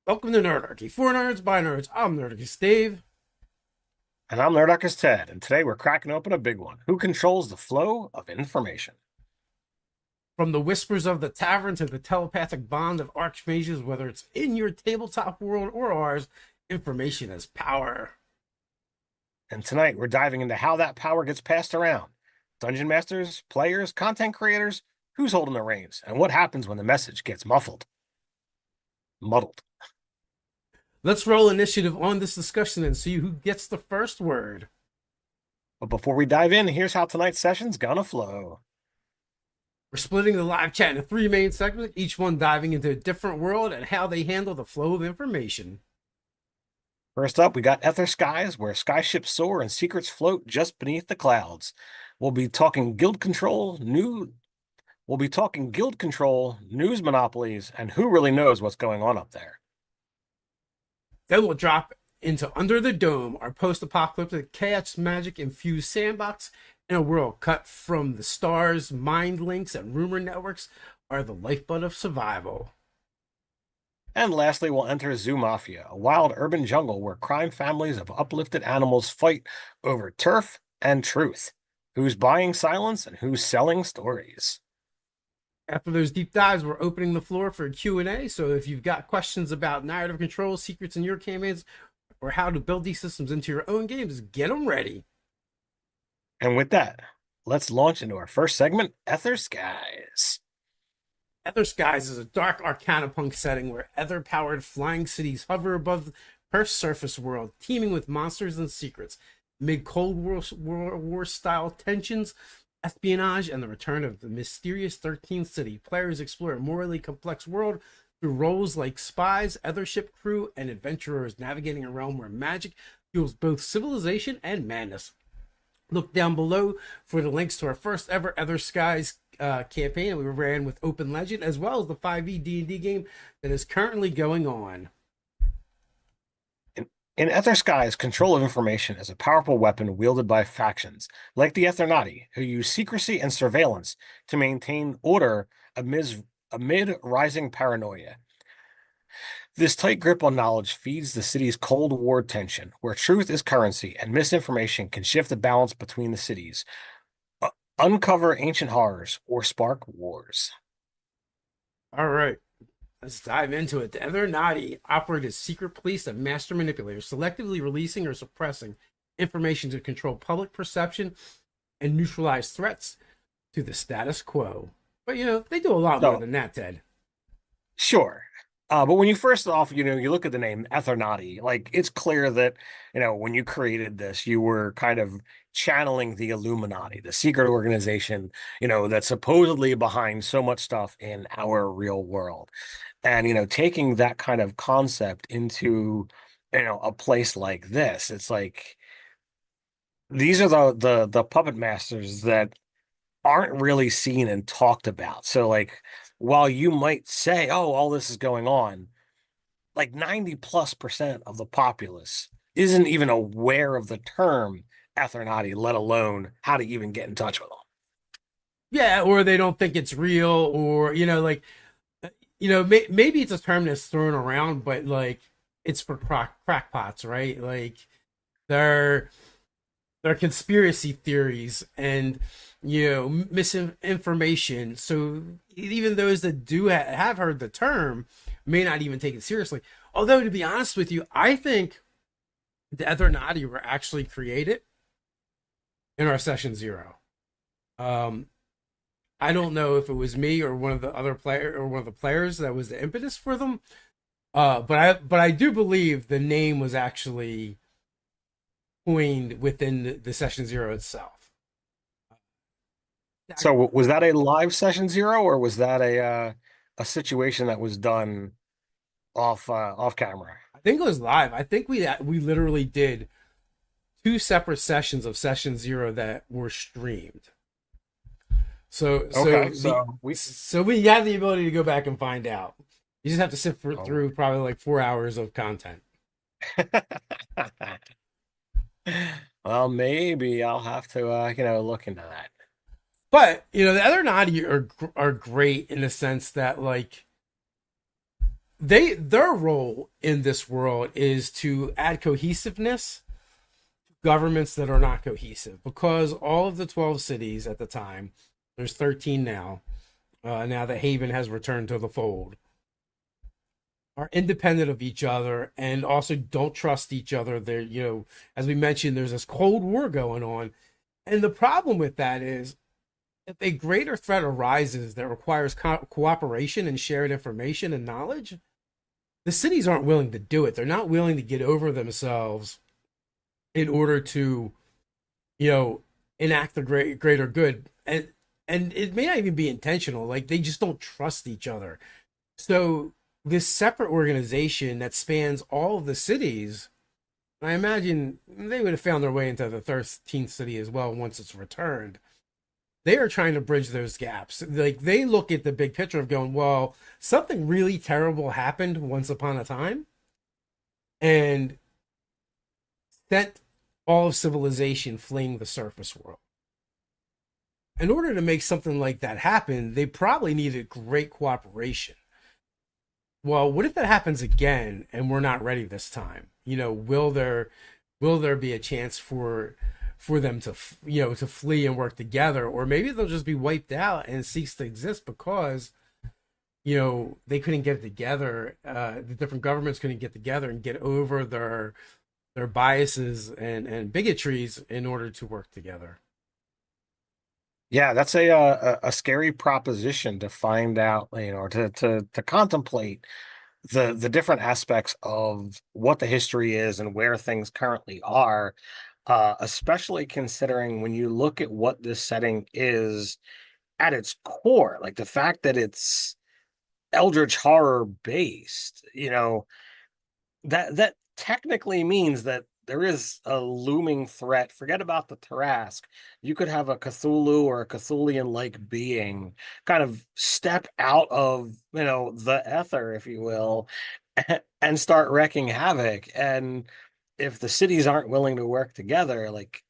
Welcome to Nerdarchy. For nerds, by nerds. I'm Nerdarchy Dave. And I'm Nerdarchy Ted, and today we're cracking open a big one. Who controls the flow of information? From the whispers of the tavern to the telepathic bond of archmages, whether it's in your tabletop world or ours, information is power. And tonight we're diving into how that power gets passed around. Dungeon masters, players, content creators, who's holding the reins, and what happens when the message gets muddled. Let's roll initiative on this discussion and see who gets the first word. But before we dive in, here's how tonight's session's gonna flow. We're splitting the live chat into three main segments, each one diving into a different world and how they handle the flow of information. First up, we got Aether skies, where skyships soar and secrets float just beneath the clouds. We'll be talking guild control, news monopolies, and who really knows what's going on up there. Then we'll drop into Under the Dome, our post-apocalyptic chaos magic infused sandbox in a world cut from the stars. Mind links and rumor networks are the lifeblood of survival. And lastly, we'll enter Zoo Mafia, a wild urban jungle where crime families of uplifted animals fight over turf and truth. Who's buying silence and who's selling stories? After those deep dives, we're opening the floor for Q&A. So if you've got questions about narrative control, secrets in your campaigns, or how to build these systems into your own games, get them ready. And with that, let's launch into our first segment, Aether Skies. Aether Skies is a dark arcana punk setting where ether-powered flying cities hover above Earth's surface world, teeming with monsters and secrets. Amid Cold War style tensions, espionage, and the return of the mysterious 13th City, players explore a morally complex world through roles like spies, othership crew, and adventurers navigating a realm where magic fuels both civilization and madness. Look down below for the links to our first ever Aether Skies campaign that we ran with Open Legend, as well as the 5e D&D game that is currently going on. In Aether Skies, control of information is a powerful weapon wielded by factions, like the Nerdarchy, who use secrecy and surveillance to maintain order amid rising paranoia. This tight grip on knowledge feeds the city's Cold War tension, where truth is currency and misinformation can shift the balance between the cities, uncover ancient horrors, or spark wars. All right, let's dive into it. The Nerdarchy operate as secret police and master manipulators, selectively releasing or suppressing information to control public perception and neutralize threats to the status quo. But they do a lot more So, than that, Ted. sure. But when you first off, you look at the name Ethernati, like it's clear that, when you created this, you were kind of channeling the Illuminati, the secret organization, that's supposedly behind so much stuff in our real world. And, taking that kind of concept into, a place like this, it's like these are the puppet masters that aren't really seen and talked about. So like while you might say, oh, all this is going on, like 90+% of the populace isn't even aware of the term Ethernati, let alone how to even get in touch with them. Yeah, or they don't think it's real, or maybe it's a term that's thrown around, but like it's for crackpots, right? Like they're conspiracy theories and misinformation. So even those that do have heard the term may not even take it seriously. Although to be honest with you, I think the Eternati were actually created in our session zero. Um, I don't know if it was me or one of the other player or one of the players that was the impetus for them. But I do believe the name was actually coined within the session zero itself. So was that a live session zero, or was that a situation that was done off camera? I think it was live. I think we literally did two separate sessions of session zero that were streamed. So so Okay, the so we so we have the ability to go back and find out. You just have to oh. through probably like 4 hours of content. Well, maybe I'll have to look into that. But the other Naughty are great in the sense that like their role in this world is to add cohesiveness to governments that are not cohesive, because all of the 12 cities at the time, there's 13 now, now that Haven has returned to the fold, are independent of each other and also don't trust each other. They're, as we mentioned, there's this Cold War going on. And the problem with that is, if a greater threat arises that requires cooperation and shared information and knowledge, the cities aren't willing to do it. They're not willing to get over themselves in order to, you know, enact the greater good. And it may not even be intentional. Like, they just don't trust each other. So this separate organization that spans all of the cities, I imagine they would have found their way into the 13th city as well once it's returned. They are trying to bridge those gaps. Like, they look at the big picture of going, well, something really terrible happened once upon a time and sent all of civilization fleeing the surface world. In order to make something like that happen, they probably needed great cooperation. Well, what if that happens again and we're not ready this time? Will there be a chance for them to to flee and work together, or maybe they'll just be wiped out and cease to exist because they couldn't get together. The different governments couldn't get together and get over their biases and bigotries in order to work together. Yeah, that's a scary proposition to find out, to contemplate the different aspects of what the history is and where things currently are, especially considering when you look at what this setting is at its core, like the fact that it's eldritch horror based, that technically means that there is a looming threat. Forget about the Tarask. You could have a Cthulhu or a Cthulian-like being kind of step out of, the Aether, if you will, and start wreaking havoc. And if the cities aren't willing to work together, like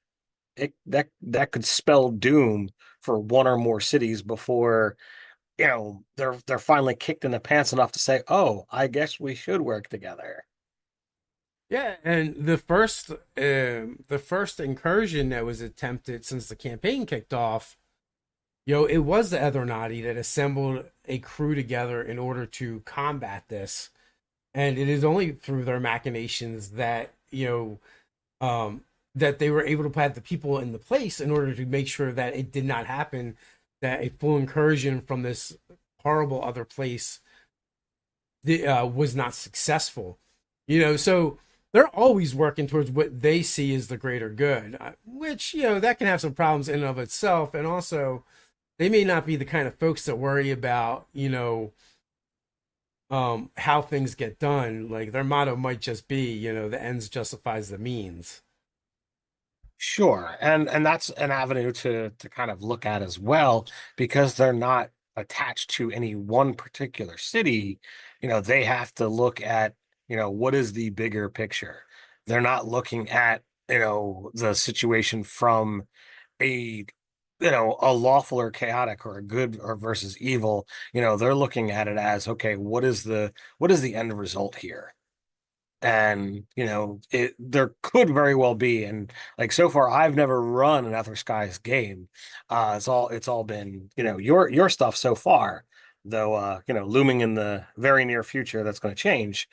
that could spell doom for one or more cities before, they're finally kicked in the pants enough to say, "Oh, I guess we should work together." Yeah, and the first incursion that was attempted since the campaign kicked off, it was the Eternati that assembled a crew together in order to combat this, and it is only through their machinations that that they were able to put the people in the place in order to make sure that it did not happen, that a full incursion from this horrible other place was not successful. So they're always working towards what they see as the greater good, which, that can have some problems in and of itself. And also, they may not be the kind of folks that worry about, how things get done. Like, their motto might just be, the ends justifies the means. Sure. And that's an avenue to kind of look at as well, because they're not attached to any one particular city. They have to look at, what is the bigger picture. They're not looking at, the situation from a a lawful or chaotic or a good or versus evil. They're looking at it as, okay, what is the end result here? And there could very well be, and like, so far I've never run an Ether Skies game. It's all been, your stuff so far, though, looming in the very near future, that's going to change.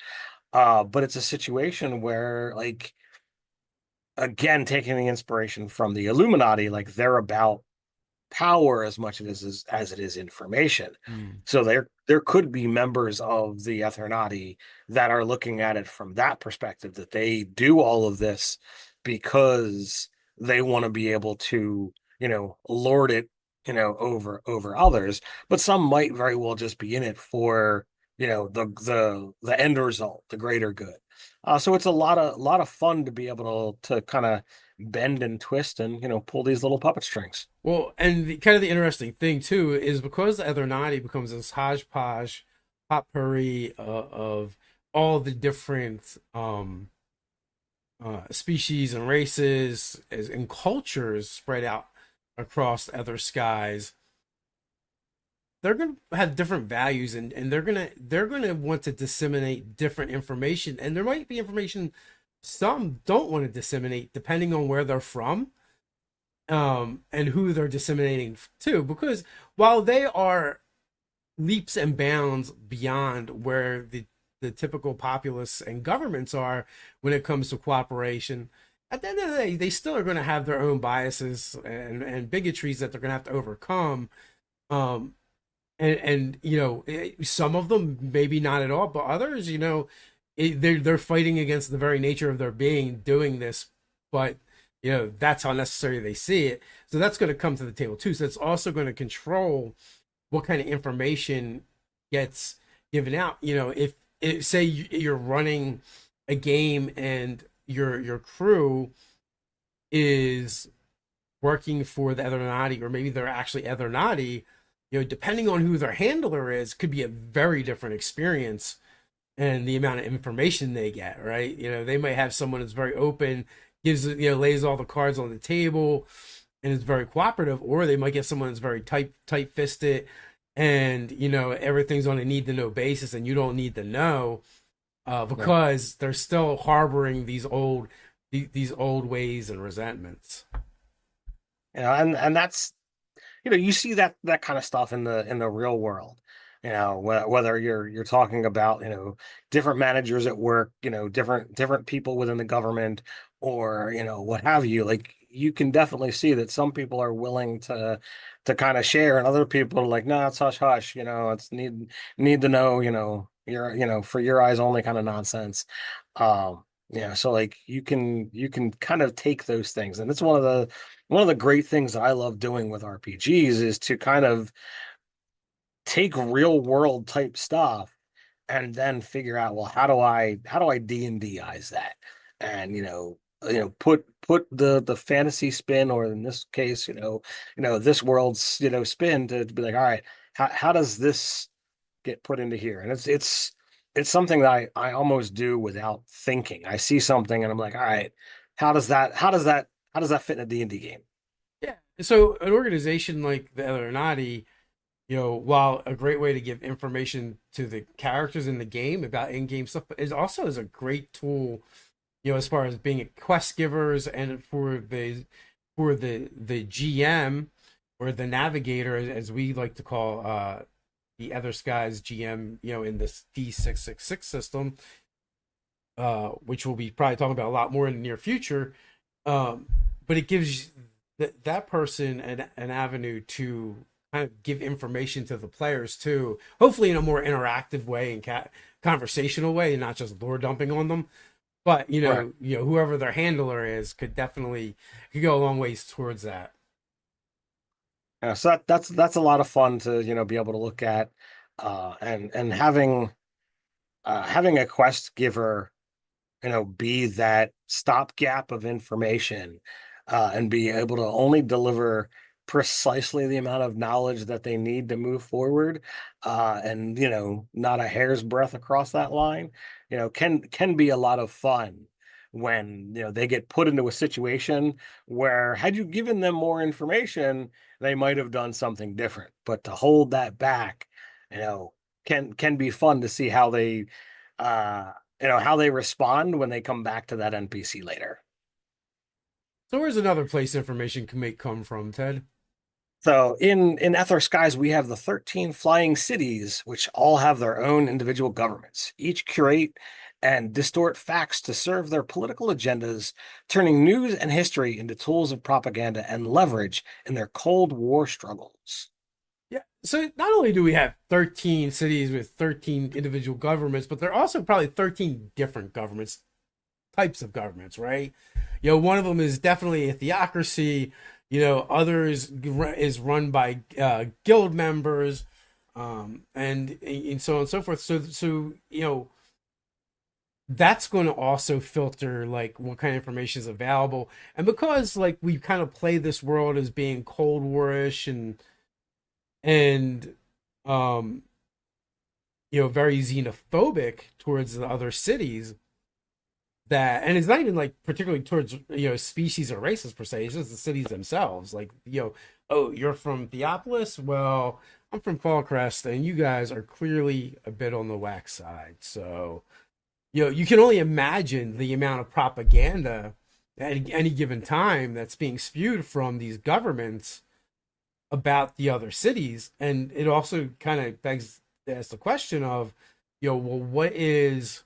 But it's a situation where, like, again, taking the inspiration from the Illuminati, like, they're about power as much as it is information. Mm. So there could be members of the Eternati that are looking at it from that perspective, that they do all of this because they want to be able to, lord it, over others. But some might very well just be in it for, the end result, the greater good. So it's a lot of fun to be able to kind of bend and twist and, pull these little puppet strings. Well, and kind of the interesting thing too is, because the Eternati becomes this hodgepodge, potpourri of all the different species and races and cultures spread out across Ether Skies. they're going to have different values, and they're going to want to disseminate different information, and there might be information some don't want to disseminate depending on where they're from, and who they're disseminating to, because while they are leaps and bounds beyond where the typical populace and governments are when it comes to cooperation, at the end of the day, they still are going to have their own biases and bigotries that they're going to have to overcome. Um, and some of them maybe not at all, but others, they're fighting against the very nature of their being doing this, but that's how necessary they see it. So that's going to come to the table too. So it's also going to control what kind of information gets given out. If say you're running a game and your crew is working for the Ethernati, or maybe they're actually Ethernati, depending on who their handler is, could be a very different experience and the amount of information they get, right? They might have someone that's very open, gives, lays all the cards on the table and is very cooperative, or they might get someone that's very tight fisted and, everything's on a need to know basis and you don't need to know, because they're still harboring these old ways and resentments. And that's, you see that kind of stuff in the real world. Whether you're talking about, different managers at work, different people within the government, or what have you. Like, you can definitely see that some people are willing to kind of share, and other people are like, no, it's hush hush. It's need to know. You're for your eyes only kind of nonsense. So like you can kind of take those things, and it's one of the great things that I love doing with RPGs is to kind of take real world type stuff and then figure out, well, how do I D&Dize that, and put the fantasy spin, or in this case, this world's spin, to be like, all right, how does this get put into here? And it's something that I almost do without thinking. I see something and I'm like, all right, how does that fit in a D&D game? Yeah. So an organization like the Elrenati, while a great way to give information to the characters in the game about in-game stuff, but it also is a great tool, as far as being quest givers, and for the GM, or the navigator, as we like to call the Other Skies GM, in this D666 system, which we'll be probably talking about a lot more in the near future. But it gives that person an avenue to kind of give information to the players too, hopefully in a more interactive way and conversational way, and not just lore dumping on them. But Right. whoever their handler is could go a long ways towards that. Yeah, so that's a lot of fun to be able to look at, and having a quest giver be that stopgap of information, and be able to only deliver precisely the amount of knowledge that they need to move forward, and not a hair's breadth across that line, can be a lot of fun when they get put into a situation where, had you given them more information, they might have done something different. But to hold that back, you know, can be fun to see uh how they respond when they come back to that NPC later. So where's another place information may come from, Ted? So in Aether Skies, we have the 13 flying cities, which all have their own individual governments. Each curate and distort facts to serve their political agendas, turning news and history into tools of propaganda and leverage in their Cold War struggles. Yeah. So not only do we have 13 cities with 13 individual governments, but there are also probably 13 different governments, types of governments, right? One of them is definitely a theocracy. Others is run by guild members, and so on and so forth. So that's going to also filter like what kind of information is available, and because like we kind of play this world as being Cold War-ish and um very xenophobic towards the other cities, that, and it's not even like particularly towards species or races per se, it's just the cities themselves, like oh, you're from Theopolis, well, I'm from Fallcrest, and you guys are clearly a bit on the whack side. So, you can only imagine the amount of propaganda at any given time that's being spewed from these governments about the other cities. And it also kind of begs to ask the question of, well, what is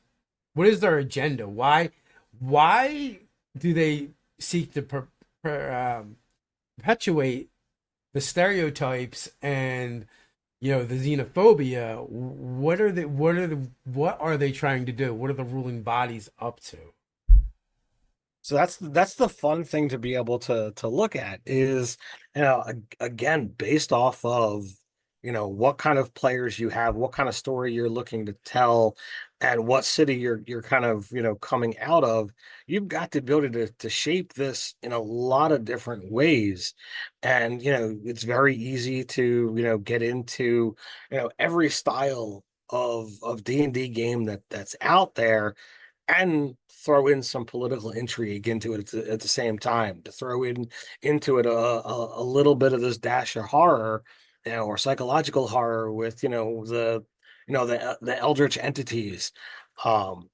their agenda? Why do they seek to perpetuate the stereotypes and the xenophobia? What are they trying to do? What are the ruling bodies up to? So that's the fun thing to be able to look at is, again, based off of, what kind of players you have, what kind of story you're looking to tell, and what city you're kind of, coming out of, you've got the ability to shape this in a lot of different ways. And, it's very easy to, get into, every style of D&D game that's out there, and throw in some political intrigue into it at the same time, to throw in into it a little bit of this dash of horror, or psychological horror with, the eldritch entities. um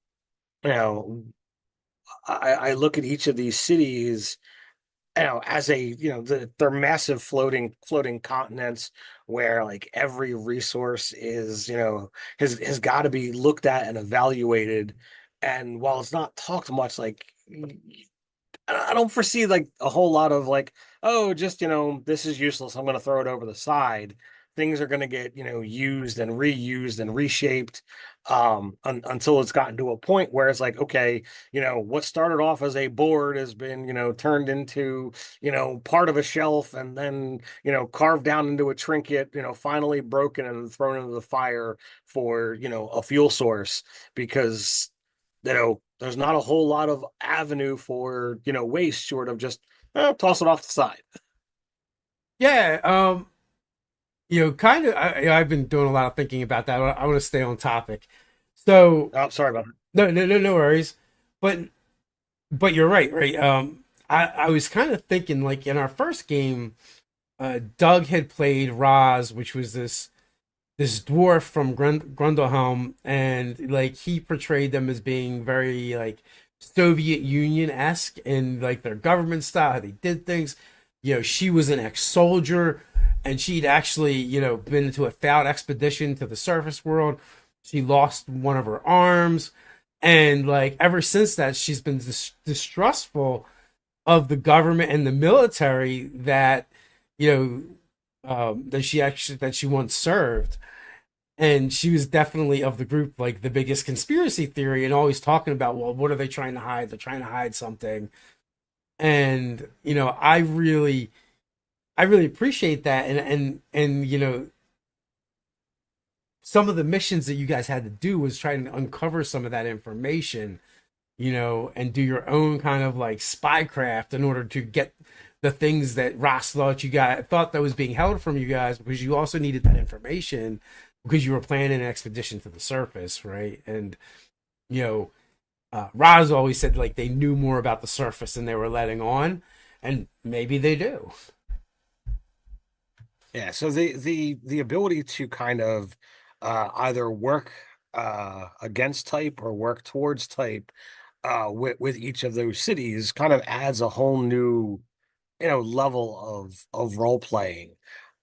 you know I look at each of these cities, as a, they're massive floating continents where like every resource is, has got to be looked at and evaluated. And while it's not talked much, like, I don't foresee like a whole lot of like, oh, just, this is useless, I'm going to throw it over the side. Things are going to get, used and reused and reshaped, until it's gotten to a point where it's like, okay, what started off as a board has been, turned into, part of a shelf, and then, carved down into a trinket, finally broken and thrown into the fire for, a fuel source, because, there's not a whole lot of avenue for, waste, short of just, toss it off the side. Yeah, kind of. I've been doing a lot of thinking about that. I want to stay on topic. So Oh, sorry about that. no worries. But you're right, right? I was kind of thinking like in our first game, Doug had played Roz, which was this dwarf from Grundlehelm, and like he portrayed them as being very like Soviet Union esque in like their government style, how they did things. She was an ex-soldier, and she'd actually been into a failed expedition to the surface world. She lost one of her arms, and like ever since that, she's been distrustful of the government and the military that that she once served. And she was definitely of the group like the biggest conspiracy theory, and always talking about, well, what are they trying to hide? They're trying to hide something. And I really appreciate that. And some of the missions that you guys had to do was trying to uncover some of that information, and do your own kind of like spycraft in order to get the things that Ross thought that was being held from you guys, because you also needed that information because you were planning an expedition to the surface, right? And you know, Roz always said like they knew more about the surface than they were letting on, and maybe they do. Yeah, so the ability to kind of, either work, against type or work towards type, with each of those cities kind of adds a whole new, level of role playing.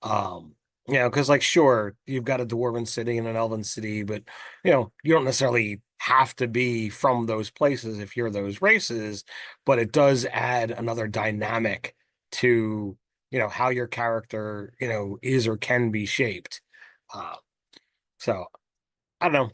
Um, because like, sure, you've got a dwarven city and an elven city, but, you don't necessarily have to be from those places if you're those races, but it does add another dynamic to, how your character, is or can be shaped. Uh, so I don't know,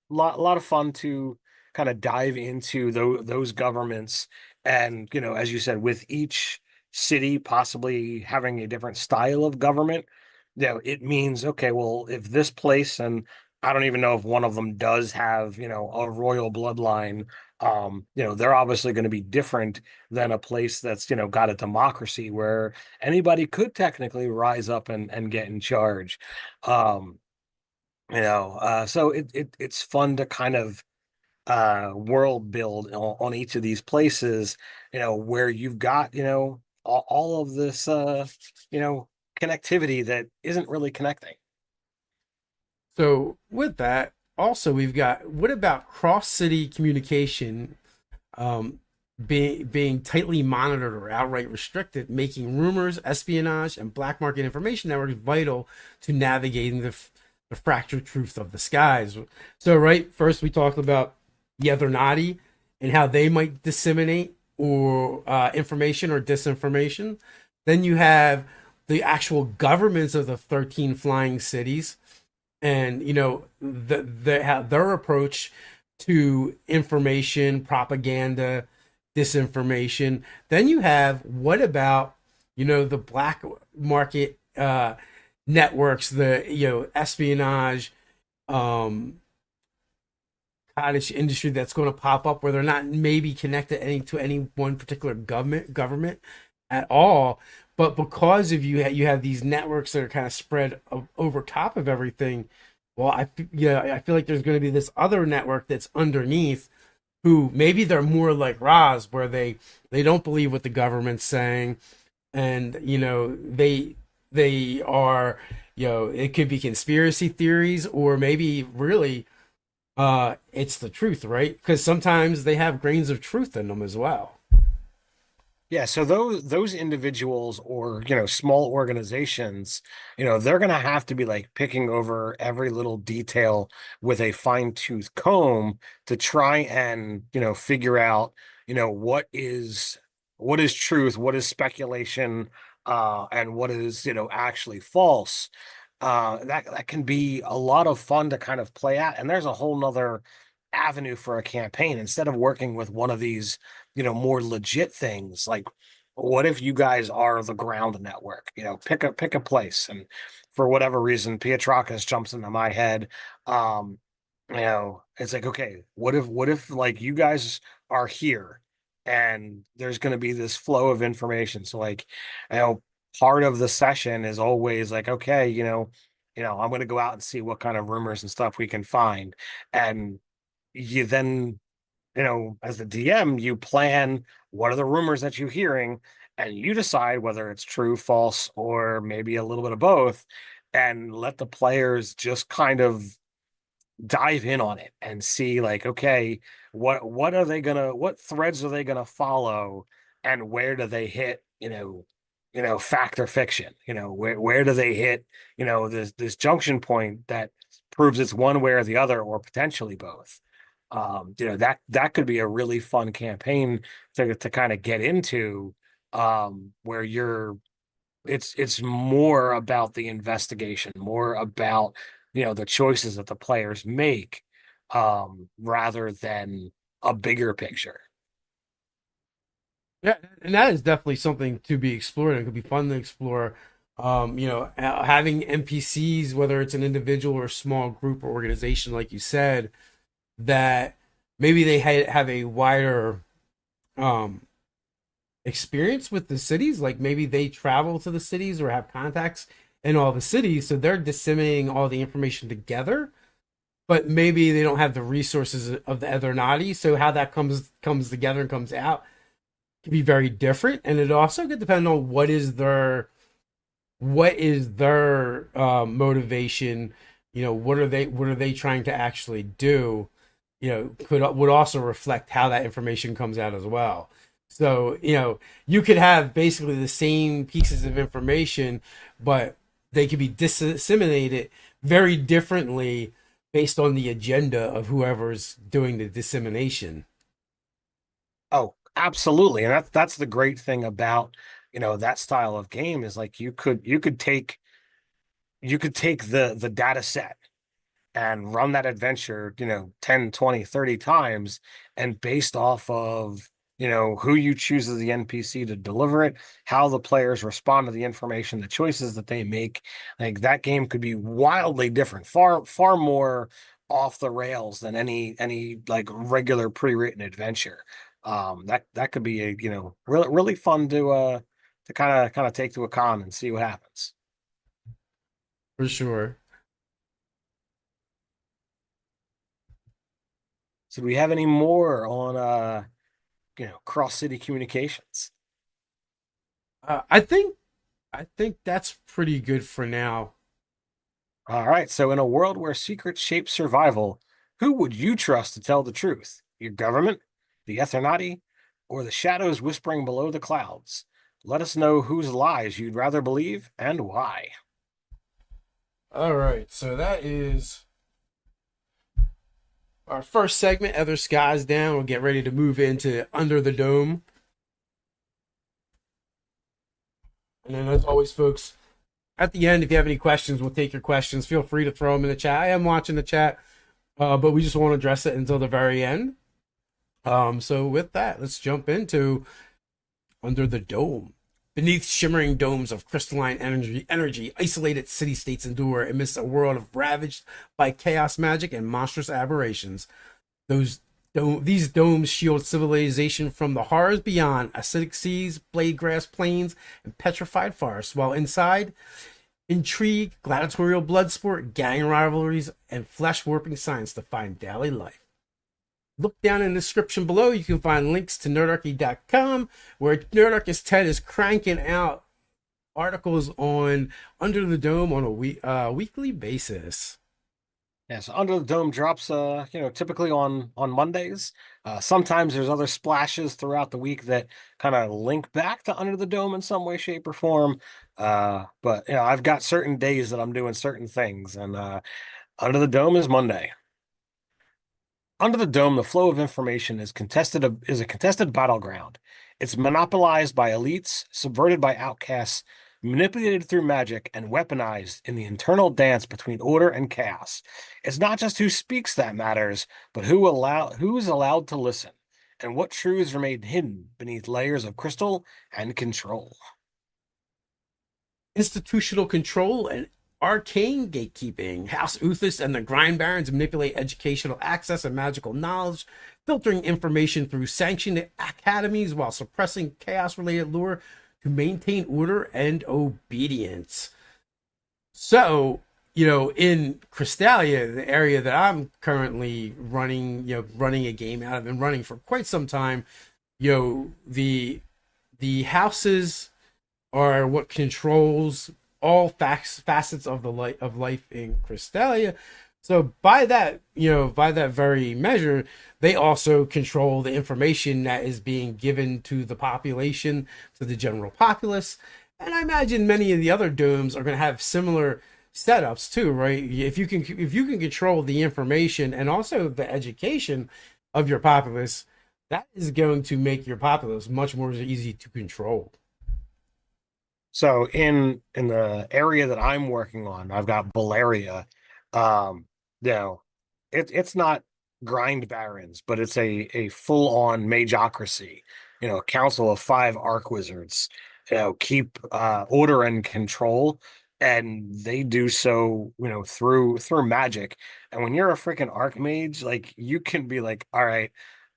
lot of fun to kind of dive into those governments. And, as you said, with each city possibly having a different style of government, it means, okay, well, if this place, and I don't even know if one of them does have, a royal bloodline, they're obviously going to be different than a place that's, got a democracy where anybody could technically rise up and get in charge. Um, so it's fun to kind of, world build on each of these places, where you've got, all of this, you know connectivity that isn't really connecting. So with that, also we've got, what about cross city communication, um, being tightly monitored or outright restricted, making rumors, espionage, and black market information networks vital to navigating the fractured truth of the skies. So, right, first we talked about the Ethernati and how they might disseminate or information or disinformation. Then you have the actual governments of the 13 flying cities, and their approach to information, propaganda, disinformation. Then you have, what about, the black market networks, the espionage, um, cottage industry that's going to pop up where they're not maybe connected to any one particular government at all, but because of you have these networks that are kind of spread over top of everything. Well, I feel like there's going to be this other network that's underneath, who maybe they're more like Roz, where they don't believe what the government's saying, and they are, it could be conspiracy theories, or maybe really it's the truth, right? Because sometimes they have grains of truth in them as well. Yeah, so those individuals or small organizations, they're gonna have to be like picking over every little detail with a fine-tooth comb to try and figure out what is truth, what is speculation, and what is actually false. That can be a lot of fun to kind of play at, and there's a whole nother avenue for a campaign instead of working with one of these more legit things. Like, what if you guys are the ground network? Pick a place, and for whatever reason Pietrakis jumps into my head. It's like, okay, what if like you guys are here and there's going to be this flow of information. So like, you know part of the session is always like, okay, I'm going to go out and see what kind of rumors and stuff we can find. And you then, as the DM, you plan what are the rumors that you're hearing, and you decide whether it's true, false, or maybe a little bit of both, and let the players just kind of dive in on it and see like, okay, what threads are they gonna follow, and where do they hit, fact or fiction, where do they hit, this junction point that proves it's one way or the other, or potentially both. That could be a really fun campaign to kind of get into, where it's more about the investigation, more about the choices that the players make, rather than a bigger picture. Yeah, and that is definitely something to be explored. It could be fun to explore. Having NPCs, whether it's an individual or small group or organization, like you said, that maybe they have a wider um, experience with the cities. Like maybe they travel to the cities or have contacts in all the cities, so they're disseminating all the information together. But maybe they don't have the resources of the Ethernati, so how that comes together and comes out can be very different. And it also could depend on what is their motivation. What are they trying to actually do? Would also reflect how that information comes out as well. So you could have basically the same pieces of information, but they could be disseminated very differently based on the agenda of whoever's doing the dissemination. Oh, absolutely. And that's the great thing about that style of game is like you could take the data set and run that adventure, 10, 20, 30 times. And based off of, who you choose as the NPC to deliver it, how the players respond to the information, the choices that they make, like that game could be wildly different, far, far more off the rails than any like regular pre-written adventure. That could be a, really, really fun to kind of take to a con and see what happens. For sure. So do we have any more on cross city communications? I think I think that's pretty good for now. All right, so in a world where secrets shape survival, who would you trust to tell the truth? Your government, the Eternati, or the shadows whispering below the clouds? Let us know whose lies you'd rather believe and why. All right, so that is our first segment. Other skies down. We'll get ready to move into Under the Dome. And then, as always, folks, at the end, if you have any questions, we'll take your questions. Feel free to throw them in the chat. I am watching the chat, but we just won't address it until the very end. So with that, let's jump into Under the Dome. Beneath shimmering domes of crystalline energy, isolated city-states endure amidst a world of ravaged by chaos magic and monstrous aberrations. These domes shield civilization from the horrors beyond: acidic seas, blade grass plains, and petrified forests, while inside, intrigue, gladiatorial blood sport, gang rivalries, and flesh warping science define daily life. Look down in the description below. You can find links to nerdarchy.com, where Nerdarchist Ted is cranking out articles on Under the Dome on a weekly basis. Yeah, so Under the Dome drops, typically on Mondays. Sometimes there's other splashes throughout the week that kind of link back to Under the Dome in some way, shape, or form. But I've got certain days that I'm doing certain things, and Under the Dome is Monday. Under the Dome, the flow of information is a contested battleground. It's monopolized by elites, subverted by outcasts, manipulated through magic, and weaponized in the internal dance between order and chaos. It's not just who speaks that matters, but who's allowed to listen, and what truths remain hidden beneath layers of crystal and control. Institutional control and arcane gatekeeping. House Uthis and the Grind Barons manipulate educational access and magical knowledge, filtering information through sanctioned academies while suppressing chaos-related lore to maintain order and obedience. So, in Crystalia, the area that I'm currently running a game out of and running for quite some time, the houses are what controls all facets of the life in Crystalia. So by that very measure, they also control the information that is being given to the population, to the general populace. And I imagine many of the other domes are going to have similar setups too, right? If you can control the information and also the education of your populace, that is going to make your populace much more easy to control. So in the area that I'm working on, I've got Valeria. Um, you know, it's not grind barons, but it's a full-on magocracy. A council of 5 archwizards, keep order and control, and they do so, through magic. And when you're a freaking archmage, like you can be like, all right,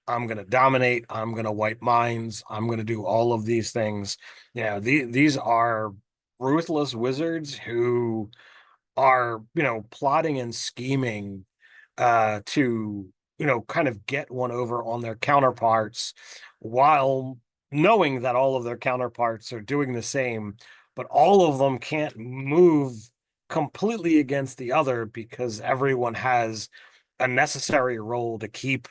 I'm going to dominate. I'm going to wipe minds. I'm going to do all of these things. These are ruthless wizards who are, plotting and scheming to, kind of get one over on their counterparts while knowing that all of their counterparts are doing the same, but all of them can't move completely against the other because everyone has a necessary role to keep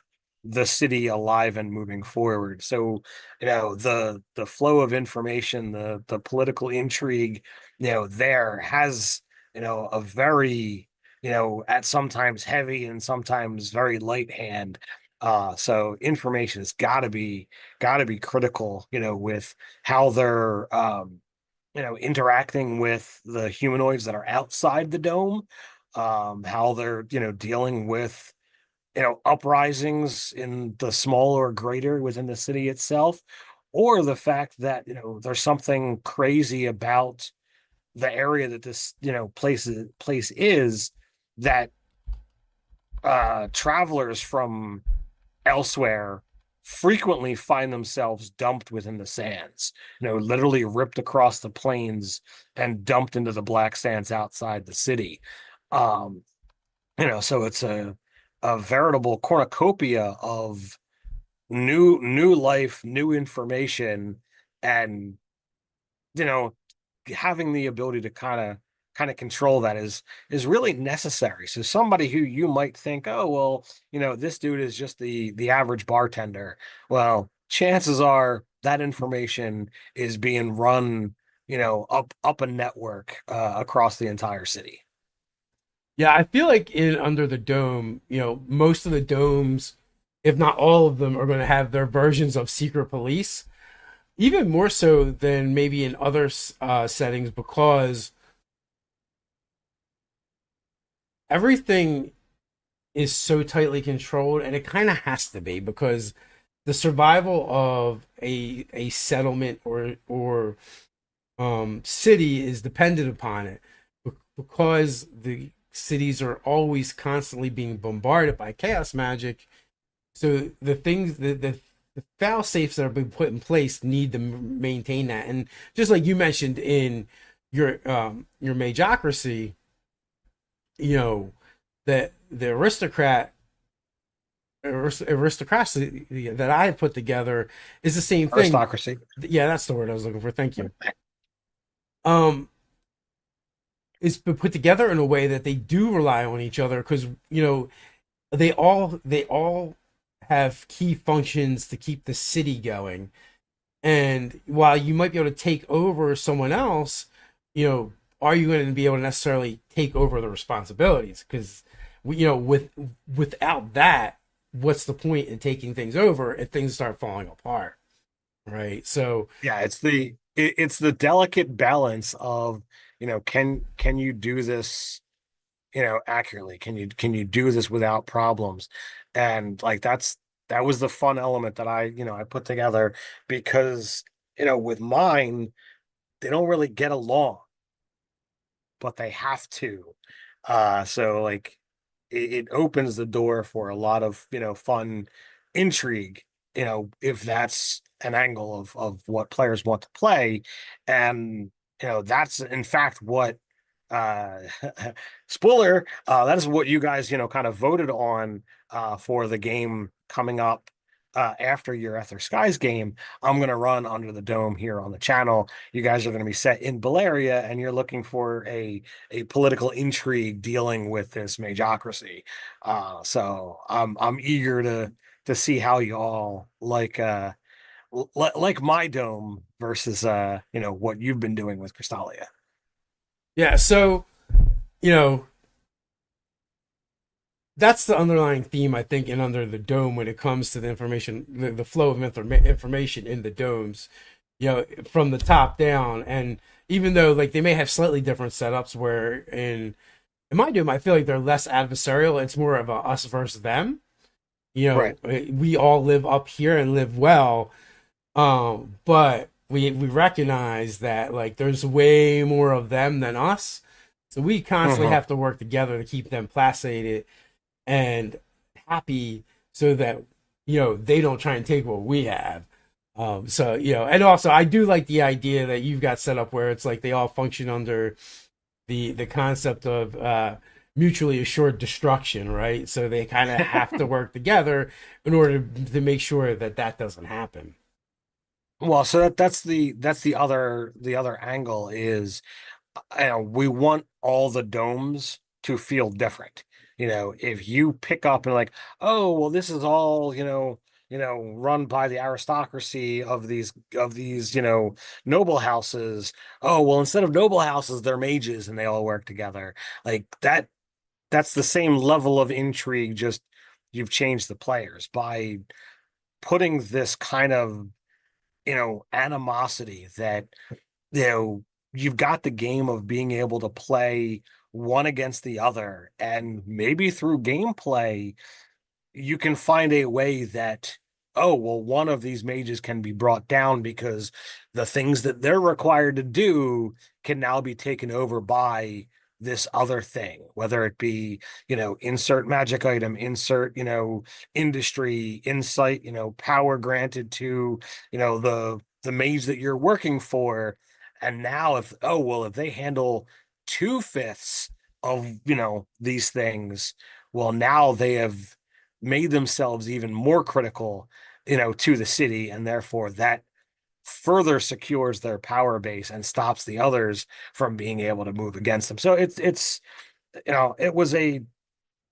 the city alive and moving forward. So, the flow of information, the political intrigue, there has, a very, at sometimes heavy and sometimes very light hand. So information has got to be critical, with how they're interacting with the humanoids that are outside the dome, how they're, dealing with uprisings in the small or greater within the city itself, or the fact that there's something crazy about the area that this place is, that travelers from elsewhere frequently find themselves dumped within the sands, literally ripped across the plains and dumped into the black sands outside the city. um so it's a veritable cornucopia of new life, new information, and you know having the ability to kind of control that is really necessary. So somebody who you might think, oh well, this dude is just the average bartender. Well, chances are that information is being run, up a network across the entire city. Yeah, I feel like in Under the Dome, most of the domes, if not all of them, are going to have their versions of secret police, even more so than maybe in other settings, because everything is so tightly controlled, and it kind of has to be because the survival of a settlement or city is dependent upon it, because the cities are always constantly being bombarded by chaos magic. So the things the fail safes that have been put in place need to maintain that. And just like you mentioned in your Magocracy, you know that the aristocracy that I put together is the same thing. Aristocracy. Yeah, that's the word I was looking for. Thank you. Um, it's been put together in a way that they do rely on each other, because they all have key functions to keep the city going. And while you might be able to take over someone else, are you going to be able to necessarily take over the responsibilities? Because without that, what's the point in taking things over if things start falling apart, right? So Yeah, it's the delicate balance of, can you do this, accurately? Can you do this without problems? And like that was the fun element that I put together because, with mine, they don't really get along, but they have to. So like it opens the door for a lot of, fun intrigue, if that's an angle of what players want to play. And, that's in fact what uh spoiler, that is what you guys, kind of voted on for the game coming up after your Ether Skies game. I'm going to run Under the Dome here on the channel. You guys are going to be set in Baleria, and you're looking for a political intrigue dealing with this magocracy. So I'm eager to see how you all like my dome versus what you've been doing with Crystallia. yeah, so you know that's the underlying theme, I think, in Under the Dome when it comes to the information, the flow of information in the domes, from the top down. And even though like they may have slightly different setups, where in my dome I feel like they're less adversarial. It's more of a us versus them. Right. We all live up here and live well, but we recognize that like there's way more of them than us. So we constantly Uh-huh. have to work together to keep them placated and happy, so that they don't try and take what we have. So and also I do like the idea that you've got set up where it's like they all function under the concept of mutually assured destruction, right? So they kind of have to work together in order to make sure that that doesn't happen. Well, so that's the other angle is, we want all the domes to feel different. If you pick up and like, oh, well, this is all, run by the aristocracy of these, noble houses. Oh, well, instead of noble houses, they're mages and they all work together. Like that's the same level of intrigue, just you've changed the players by putting this kind of, animosity that, you know, you've got the game of being able to play one against the other. And maybe through gameplay, you can find a way that, oh, well, one of these mages can be brought down because the things that they're required to do can now be taken over by this other thing, whether it be, insert magic item, insert, industry, insight, power granted to, the mage that you're working for. And now if, oh, well, if they handle two-fifths of, these things, well, now they have made themselves even more critical, to the city, and therefore that further secures their power base and stops the others from being able to move against them. So it's it was a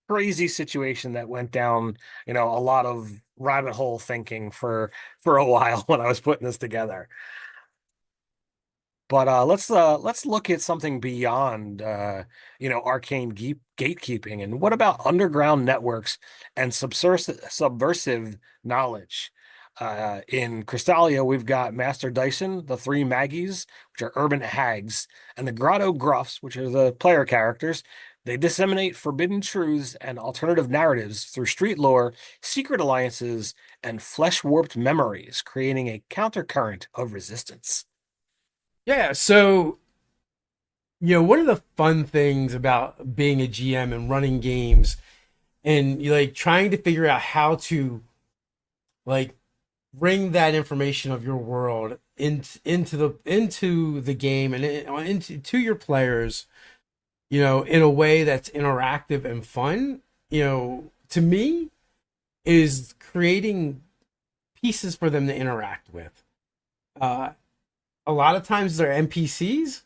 crazy situation that went down, a lot of rabbit hole thinking for a while when I was putting this together. But let's look at something beyond arcane gatekeeping. And what about underground networks and subversive knowledge? In Crystallia, we've got Master Dyson, the three Maggies, which are urban hags, and the Grotto Gruffs, which are the player characters. They disseminate forbidden truths and alternative narratives through street lore, secret alliances, and flesh-warped memories, creating a countercurrent of resistance. Yeah, so one of the fun things about being a GM and running games and you like trying to figure out how to like bring that information of your world into the game and into to your players, in a way that's interactive and fun, to me is creating pieces for them to interact with. Uh, a lot of times they're NPCs,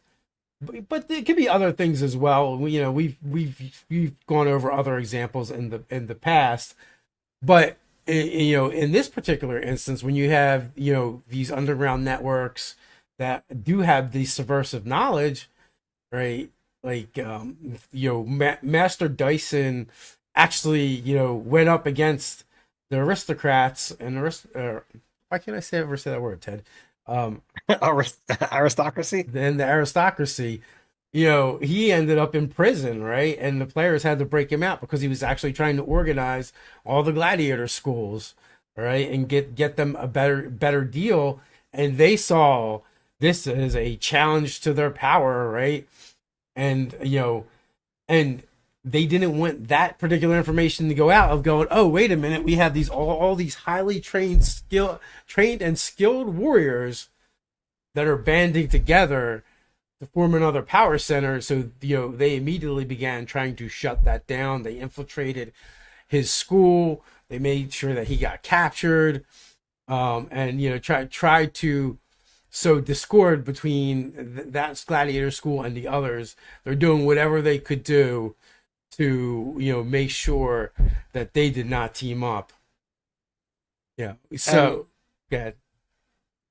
but it could be other things as well. We've gone over other examples in the past, but in this particular instance, when you have these underground networks that do have the subversive knowledge, right? Like Master Dyson actually went up against the aristocrats and why can't I ever say that word, Ted? Aristocracy. Then the aristocracy, he ended up in prison, right? And the players had to break him out because he was actually trying to organize all the gladiator schools, right? And get them a better deal. And they saw this as a challenge to their power, right? And and they didn't want that particular information to go out of going, oh, wait a minute, we have these all these highly trained and skilled warriors that are banding together to form another power center. So they immediately began trying to shut that down. They infiltrated his school. They made sure that he got captured, and tried to sow discord between that gladiator school and the others. They're doing whatever they could do to make sure that they did not team up. Yeah. So, yeah.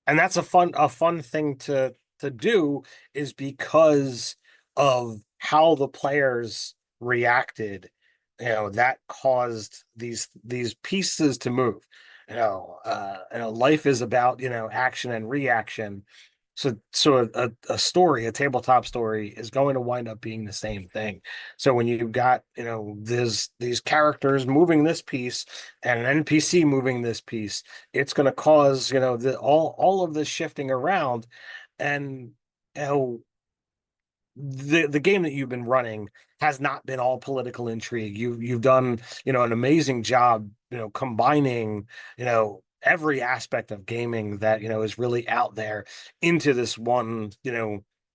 And that's a fun thing to do, is because of how the players reacted, that caused these pieces to move. Life is about action and reaction. So a story, a tabletop story, is going to wind up being the same thing. So when you've got these characters moving this piece and an NPC moving this piece, it's going to cause all of this shifting around. And you know the game that you've been running has not been all political intrigue. You've done an amazing job combining every aspect of gaming that is really out there into this one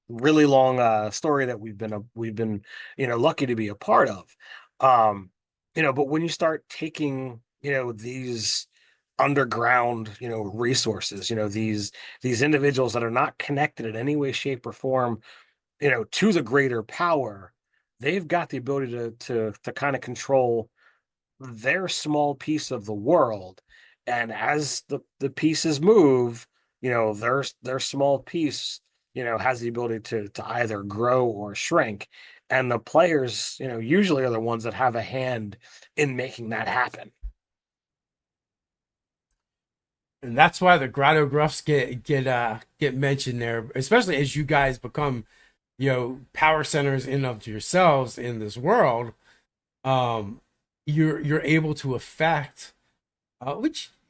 really long story that we've been lucky to be a part of. But when you start taking these underground resources, these individuals that are not connected in any way, shape, or form to the greater power, they've got the ability to kind of control their small piece of the world. And as the pieces move, their small piece has the ability to either grow or shrink. And the players usually are the ones that have a hand in making that happen. And that's why the Grotto Gruffs get mentioned there, especially as you guys become power centers in of yourselves in this world. You're able to affect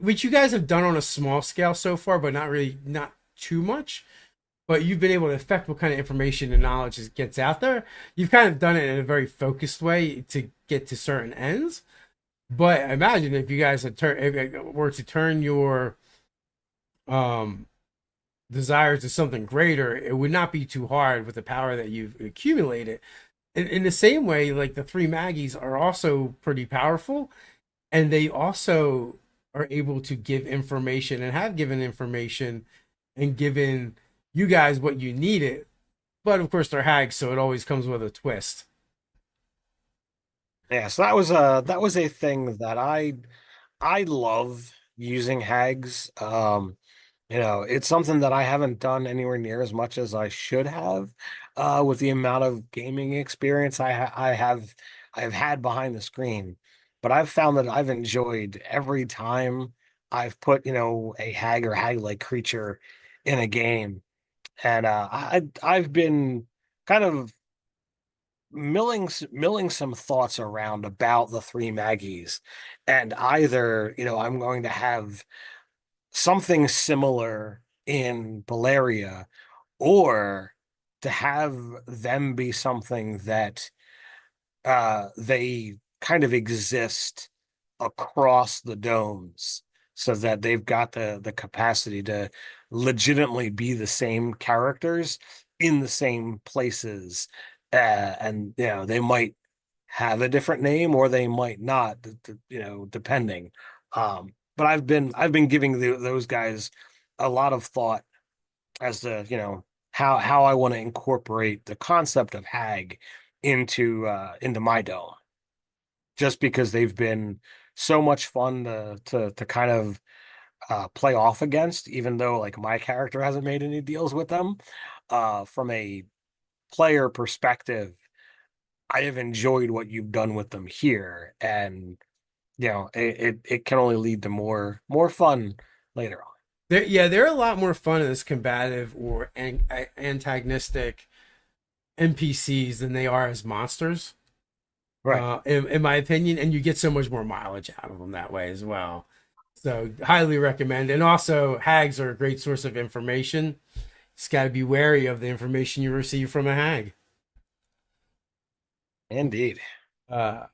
which you guys have done on a small scale so far, but not too much. But you've been able to affect what kind of information and knowledge gets out there. You've kind of done it in a very focused way to get to certain ends. But imagine if you guys were to turn your desires to something greater, it would not be too hard with the power that you've accumulated. In the same way, like the three Maggies are also pretty powerful, and they also are able to give information and have given information and giving you guys what you needed. But of course, they're hags, so it always comes with a twist. Yeah, so that was a thing that I love using hags. It's something that I haven't done anywhere near as much as I should have, with the amount of gaming experience I have had behind the screen. But I've found that I've enjoyed every time I've put, a hag or hag-like creature in a game. And I've been kind of milling some thoughts around about the three Maggies, and either, I'm going to have something similar in Baleria, or to have them be something that they kind of exist across the domes, so that they've got the capacity to legitimately be the same characters in the same places. And they might have a different name, or they might not, depending. But I've been giving those guys a lot of thought as to, how I want to incorporate the concept of hag into my dome, just because they've been so much fun to kind of play off against, even though like my character hasn't made any deals with them. From a player perspective, I have enjoyed what you've done with them here, and it can only lead to more fun later on. They're a lot more fun as combative or antagonistic NPCs than they are as monsters, Right. in my opinion. And you get so much more mileage out of them that way as well. So, highly recommend. And also, hags are a great source of information. Just got to be wary of the information you receive from a hag. Indeed. Uh,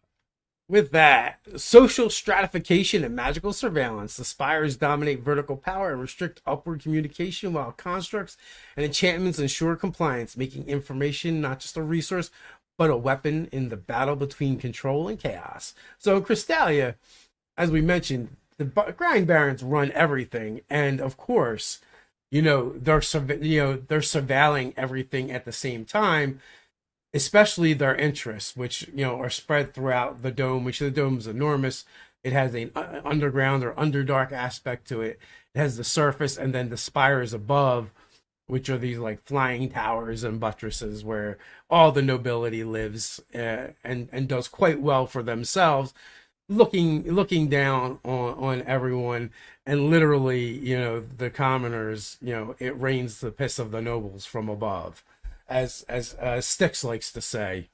With that, social stratification and magical surveillance. The spires dominate vertical power and restrict upward communication, while constructs and enchantments ensure compliance, making information not just a resource, but a weapon in the battle between control and chaos. So, Crystalia, as we mentioned, the Grind Barons run everything, and of course, they're surveilling everything at the same time, especially their interests, which are spread throughout the dome. Which the dome is enormous. It has an underground or underdark aspect to it. It has the surface, and then the spires above, which are these like flying towers and buttresses where all the nobility lives, and does quite well for themselves, looking down on everyone. And literally, the commoners, it rains the piss of the nobles from above, as Styx likes to say.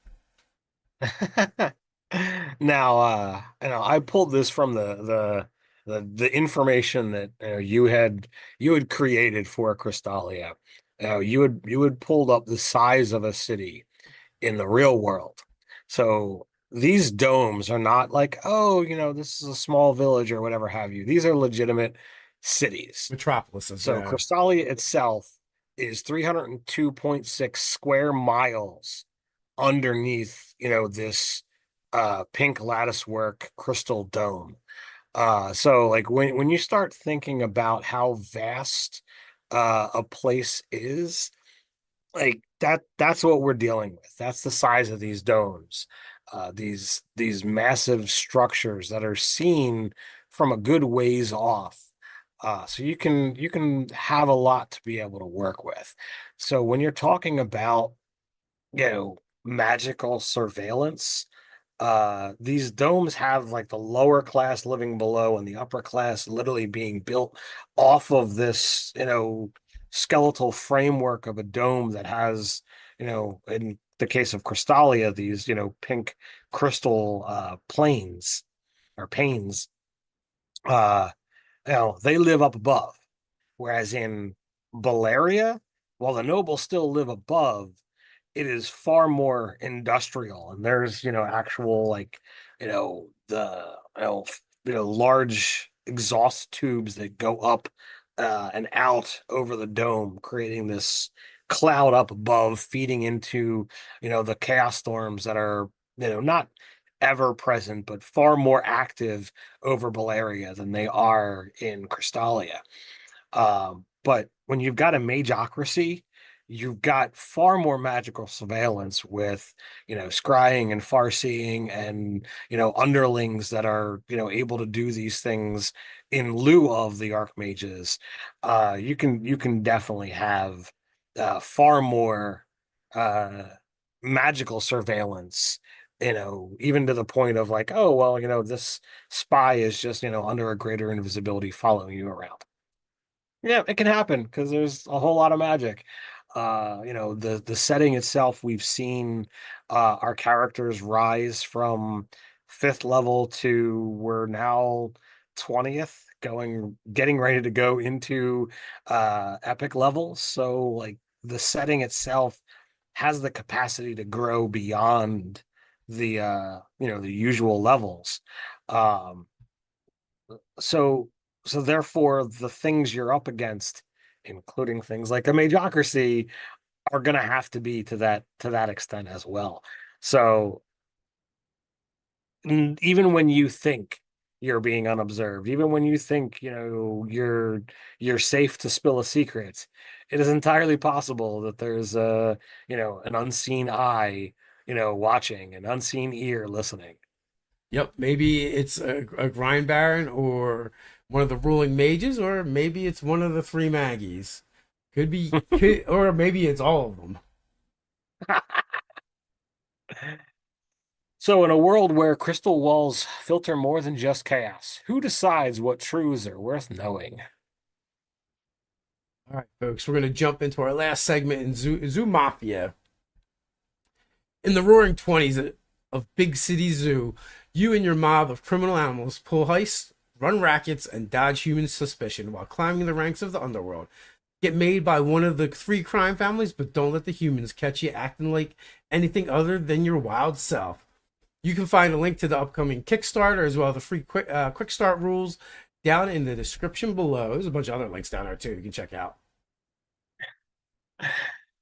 Now, I pulled this from the information that you had created for Crystalia. You had pulled up the size of a city in the real world. So these domes are not like, oh, this is a small village or whatever have you. These are legitimate cities. Metropolises, So yeah. Crystalia itself is 302.6 square miles underneath, this pink lattice work crystal dome. So like when you start thinking about how vast a place is, like that's what we're dealing with. That's the size of these domes. These massive structures that are seen from a good ways off. So you can have a lot to be able to work with. So when you're talking about, magical surveillance, these domes have like the lower class living below and the upper class literally being built off of this, skeletal framework of a dome that has, in the case of Crystalia, these, pink crystal planes or panes. uh they live up above. Whereas in Baleria, while the nobles still live above, it is far more industrial, and there's, actual, like, the large exhaust tubes that go up and out over the dome, creating this cloud up above, feeding into, the chaos storms that are, not ever present but far more active over Baleria than they are in Crystalia. But when you've got a mageocracy, you've got far more magical surveillance with, scrying and farseeing and, underlings that are, able to do these things in lieu of the archmages. You can definitely have far more uh magical surveillance, even to the point of like, oh, well, this spy is just, under a greater invisibility following you around. Yeah, it can happen because there's a whole lot of magic. The setting itself, we've seen our characters rise from fifth level to we're now 20th, getting ready to go into epic levels. So like the setting itself has the capacity to grow beyond the usual levels. Um, so so therefore the things you're up against, including things like a mageocracy, are going to have to be to that extent as well. So even when you think you're being unobserved, even when you think you're safe to spill a secret, it is entirely possible that there's an unseen eye watching, an unseen ear listening. Yep, maybe it's a grind baron or one of the ruling mages, or maybe it's one of the three Maggies. Or maybe it's all of them. So, in a world where crystal walls filter more than just chaos, who decides what truths are worth knowing? All right, folks, we're going to jump into our last segment in Zoo Mafia. In the roaring 20s of Big City Zoo, you and your mob of criminal animals pull heists, run rackets, and dodge human suspicion while climbing the ranks of the underworld. Get made by one of the three crime families, but don't let the humans catch you acting like anything other than your wild self. You can find a link to the upcoming Kickstarter as well as the free quick start rules down in the description below. There's a bunch of other links down there too you can check out.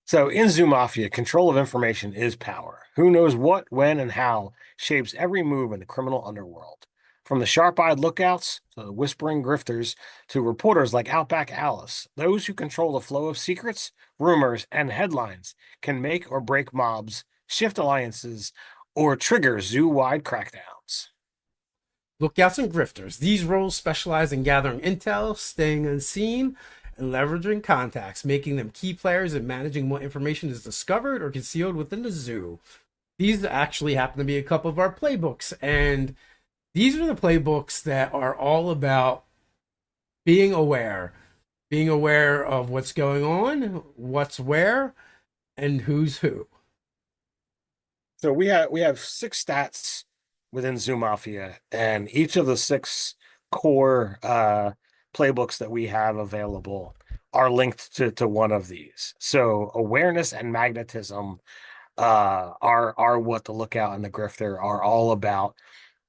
So, in Zoo Mafia, control of information is power. Who knows what, when, and how shapes every move in the criminal underworld. From the sharp-eyed lookouts to the whispering grifters to reporters like Outback Alice, those who control the flow of secrets, rumors, and headlines can make or break mobs, shift alliances, or trigger zoo-wide crackdowns. Lookouts and grifters. These roles specialize in gathering intel, staying unseen, and leveraging contacts, making them key players in managing what information is discovered or concealed within the zoo. These actually happen to be a couple of our playbooks, and these are the playbooks that are all about being aware of what's going on, what's where, and who's who. So we have six stats within Zoo Mafia, and each of the six core playbooks that we have available are linked to one of these. So awareness and magnetism are what the lookout and the grifter are all about,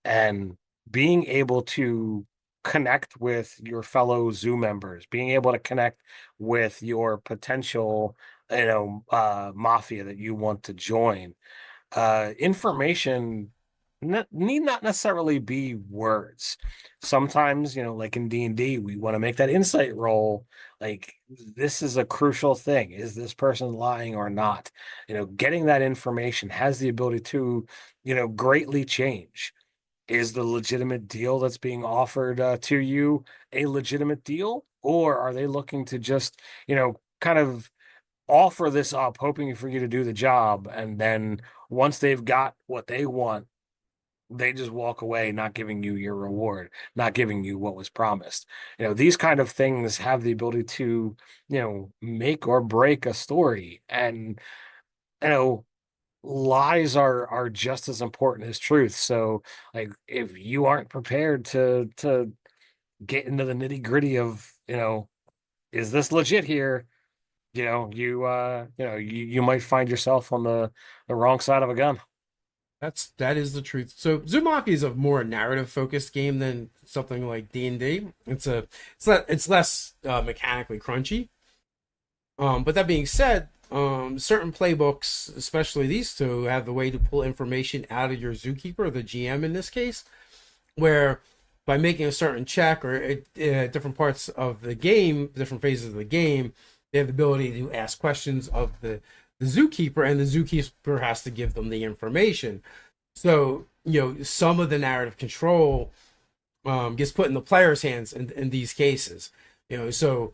and being able to connect with your fellow zoo members, being able to connect with your potential, mafia that you want to join. Information need not necessarily be words. Sometimes, like in D&D, we want to make that insight roll. Like, this is a crucial thing. Is this person lying or not? Getting that information has the ability to, greatly change. Is the legitimate deal that's being offered to you a legitimate deal? Or are they looking to just, kind of offer this up, hoping for you to do the job, and then once they've got what they want, they just walk away, not giving you your reward, not giving you what was promised. These kind of things have the ability to, make or break a story. And, you know, lies are just as important as truth. So, like, if you aren't prepared to get into the nitty-gritty of, is this legit here? You might find yourself on the wrong side of a gun. That is the truth. So Zoo Mafia is a more narrative focused game than something like D&D. It's less mechanically crunchy. But that being said, certain playbooks, especially these two, have the way to pull information out of your zookeeper, the GM in this case, where by making a certain check or different parts of the game, different phases of the game, they have the ability to ask questions of the zookeeper, and the zookeeper has to give them the information. So, some of the narrative control gets put in the player's hands in these cases. So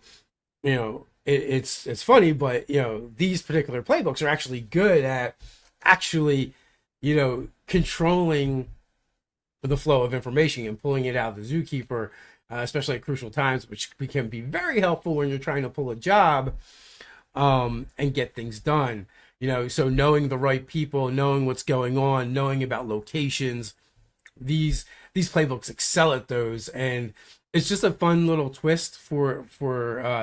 it's funny, but these particular playbooks are actually good at actually controlling the flow of information and pulling it out of the zookeeper, especially at crucial times, which can be very helpful when you're trying to pull a job and get things done. So knowing the right people, knowing what's going on, knowing about locations, these playbooks excel at those, and it's just a fun little twist for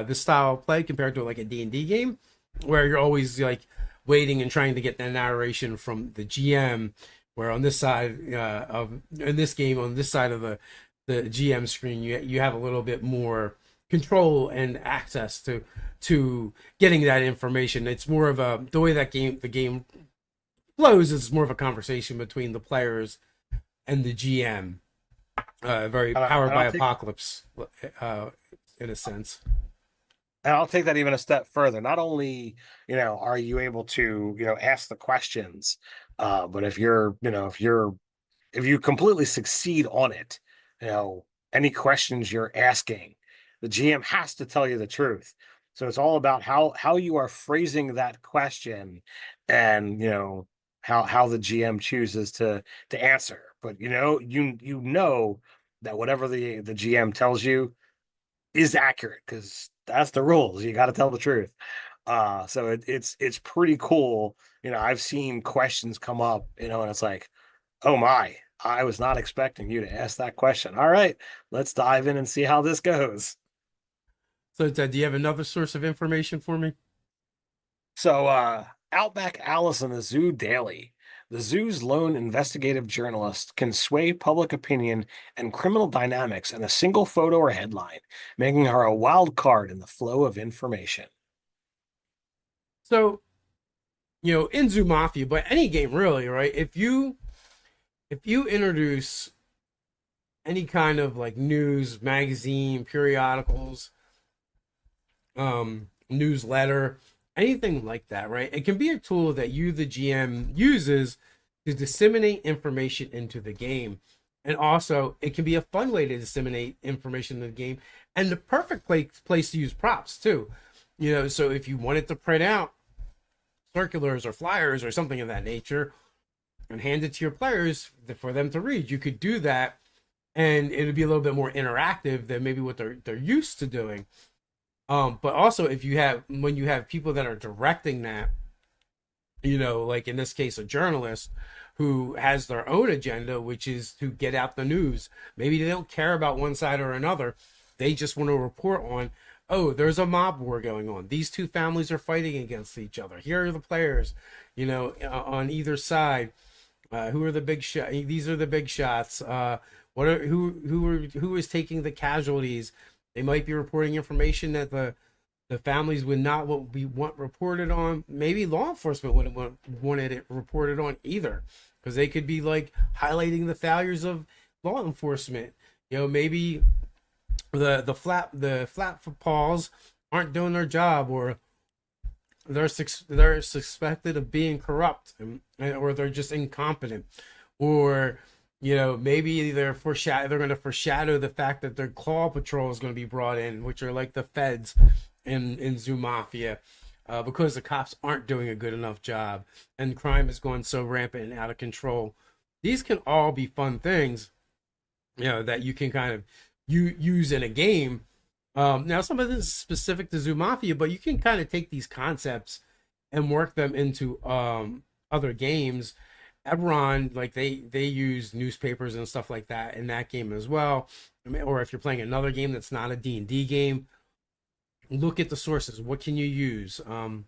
this style of play compared to like a D&D game, where you're always like waiting and trying to get the narration from the GM. Where on this side in this game, on this side of the GM screen, you have a little bit more control and access to getting that information. It's more of the way that the game flows is more of a conversation between the players and the GM. Very powered by Apocalypse, in a sense. And I'll take that even a step further. Not only, are you able to, ask the questions, but if you completely succeed on it, any questions you're asking, the GM has to tell you the truth. So it's all about how you are phrasing that question, and how the GM chooses to answer. But you know that whatever the GM tells you is accurate, because that's the rules. You got to tell the truth. So it's pretty cool. I've seen questions come up, and it's like, oh my, I was not expecting you to ask that question. All right, let's dive in and see how this goes. So, Ted, do you have another source of information for me? So, Outback Alice in the Zoo Daily. The zoo's lone investigative journalist can sway public opinion and criminal dynamics in a single photo or headline, making her a wild card in the flow of information. So, in Zoo Mafia, but any game really, right? If you introduce any kind of like news, magazine, periodicals, newsletter, anything like that, right? It can be a tool that you, the GM, uses to disseminate information into the game. And also, it can be a fun way to disseminate information in the game, and the perfect place to use props too. So if you wanted to print out circulars or flyers or something of that nature and hand it to your players for them to read, you could do that, and it would be a little bit more interactive than maybe what they're used to doing. But also, when you have people that are directing that, like in this case, a journalist who has their own agenda, which is to get out the news. Maybe they don't care about one side or another. They just want to report on, oh, there's a mob war going on. These two families are fighting against each other. Here are the players, on either side. Who are the big shots? These are the big shots. Who is taking the casualties? They might be reporting information that the families would not want reported on. Maybe law enforcement wouldn't wanted it reported on either, because they could be like highlighting the failures of law enforcement. Maybe the flat paws aren't doing their job, or they're suspected of being corrupt, or they're just incompetent, or maybe they're going to foreshadow the fact that their claw patrol is going to be brought in, which are like the feds in Zoo Mafia, because the cops aren't doing a good enough job and crime has gone so rampant and out of control. These can all be fun things, that you can kind of use in a game. Now, some of this is specific to Zoo Mafia, but you can kind of take these concepts and work them into other games. Eberron, like they use newspapers and stuff like that in that game as well. Or if you're playing another game that's not a D&D game, look at the sources. What can you use? When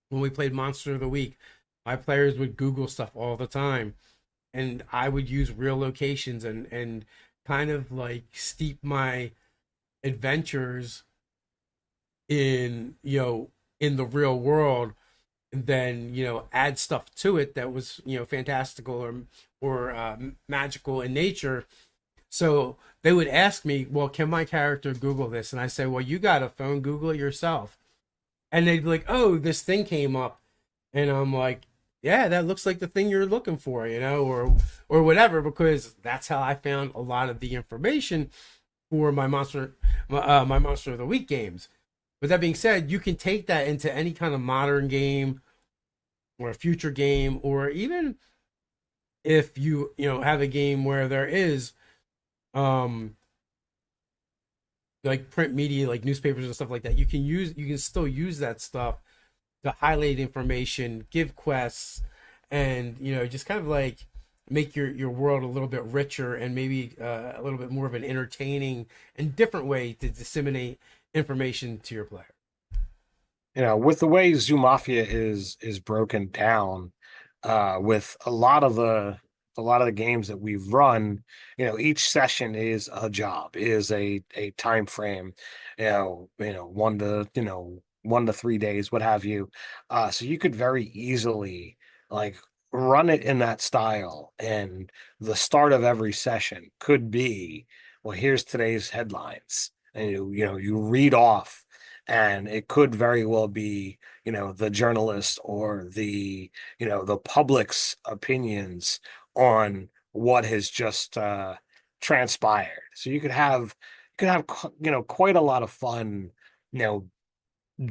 we played Monster of the Week, my players would Google stuff all the time, and I would use real locations and kind of like steep my adventures in in the real world, and then add stuff to it that was fantastical or magical in nature, So they would ask me, well, can my character Google this? And I say, well, you got a phone, Google it yourself. And they'd be like, oh, this thing came up. And I'm like, yeah, that looks like the thing you're looking for, or whatever, because that's how I found a lot of the information for my Monster of the Week games. With that being said, you can take that into any kind of modern game or a future game, or even if you have a game where there is um like print media, like newspapers and stuff like that. You can still use that stuff to highlight information, give quests, and just kind of like make your world a little bit richer, and maybe a little bit more of an entertaining and different way to disseminate information to your player. With the way Zoo Mafia is broken down, with a lot of the games that we've run, each session is a job, is a time frame, 1 to 3 days, what have you. So you could very easily like run it in that style, and the start of every session could be, well, here's today's headlines, and you read off, and it could very well be the journalist or the public's opinions on what has just transpired. So you could have quite a lot of fun you know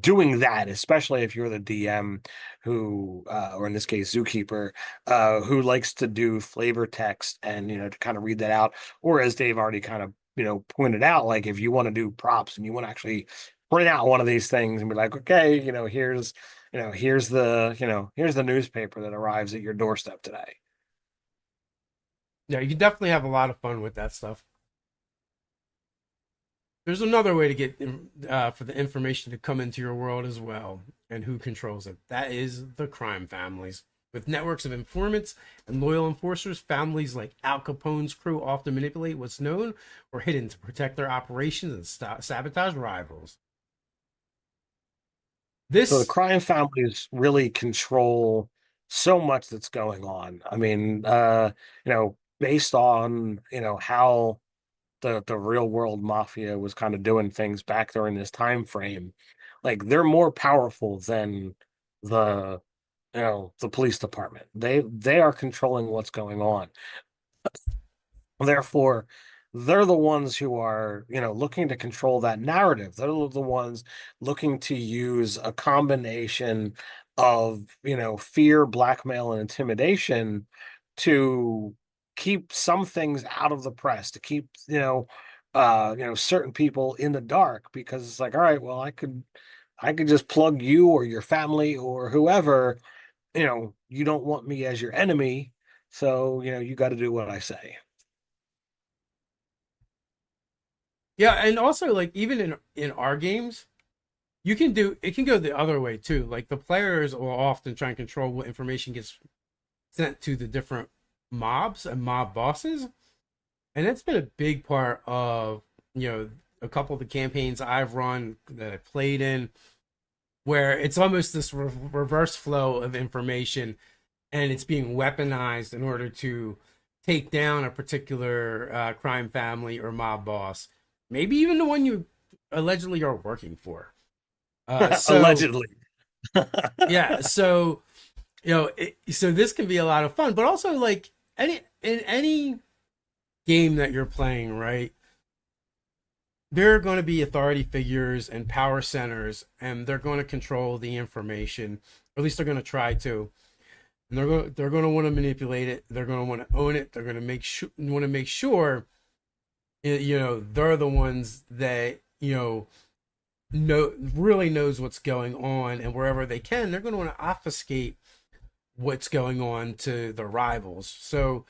doing that, especially if you're the DM who, or in this case, zookeeper, who likes to do flavor text and, to kind of read that out. Or as Dave already kind of, pointed out, like if you want to do props and you want to actually print out one of these things and be like, okay, here's the newspaper that arrives at your doorstep today. Yeah, you can definitely have a lot of fun with that stuff. There's another way to get for the information to come into your world as well, and who controls it. That is the crime families. With networks of informants and loyal enforcers, families like Al Capone's crew often manipulate what's known or hidden to protect their operations and sabotage rivals. So the This, crime families really control so much that's going on. I mean, based on, how the real world mafia was kind of doing things back during this time frame, like they're more powerful than the the police department. They are controlling what's going on. Therefore, they're the ones who are, looking to control that narrative. They're the ones looking to use a combination of, fear, blackmail, and intimidation to keep some things out of the press, to keep, certain people in the dark, because it's like, all right, well, I could just plug you or your family or whoever, you don't want me as your enemy, so, you got to do what I say. yeah, and also like even in our games, it can go the other way too. Like the players will often try and control what information gets sent to the different mobs and mob bosses, and that's been a big part of a couple of the campaigns I've run that I played in, where it's almost this reverse flow of information, and it's being weaponized in order to take down a particular crime family or mob boss, maybe even the one you allegedly are working for. So Allegedly. yeah, so so this can be a lot of fun, but also like any game that you're playing, right? There are going to be authority figures and power centers, and they're going to control the information. Or at least they're going to try to, and they're going to want to manipulate it. They're going to want to own it. They're going to make sure they're the ones that really knows what's going on, and wherever they can, they're going to want to obfuscate what's going on to the rivals. So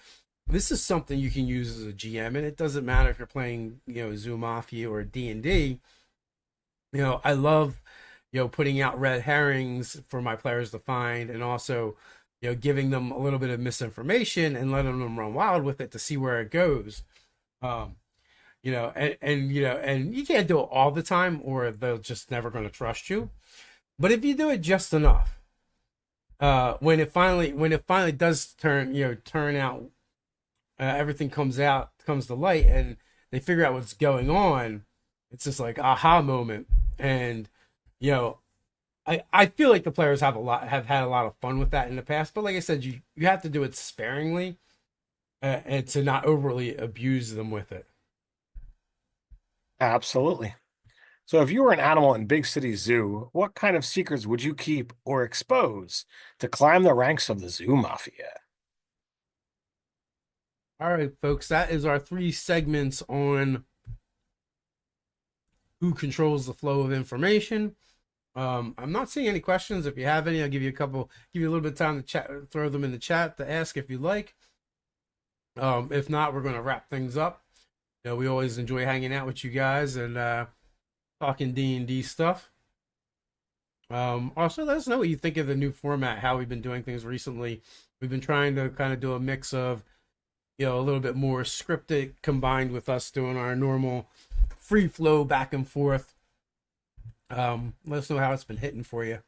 this is something you can use as a GM, and it doesn't matter if you're playing, Zoo Mafia or D&D. I love, putting out red herrings for my players to find, and also, giving them a little bit of misinformation and letting them run wild with it to see where it goes. Um, and you can't do it all the time, or they're just never going to trust you. But if you do it just enough, when it finally does turn out, everything comes out comes to light and they figure out what's going on, it's just like aha moment. And you know, I feel like the players have had a lot of fun with that in the past. But like I said, you have to do it sparingly and to not overly abuse them with it. Absolutely. So if you were an animal in Big City Zoo, what kind of secrets would you keep or expose to climb the ranks of the zoo mafia? All right, folks, that is our 3 segments on who controls the flow of information. I'm not seeing any questions. If you have any, I'll give you give you a little bit of time to chat, throw them in the chat to ask if you like. If not, we're going to wrap things up. You know, we always enjoy hanging out with you guys and talking D&D stuff. Also, let us know what you think of the new format, how we've been doing things recently. We've been trying to kind of do a mix of, you know, a little bit more scripted combined with us doing our normal free flow back and forth. Let us know how it's been hitting for you.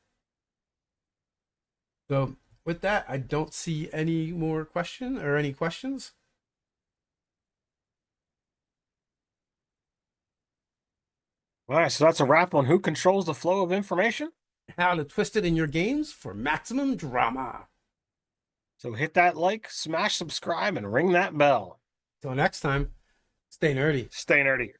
So with that, I don't see any more any questions. All right, so that's a wrap on who controls the flow of information. How to twist it in your games for maximum drama. So hit that like, smash subscribe, and ring that bell. Till next time, stay nerdy. Stay nerdy.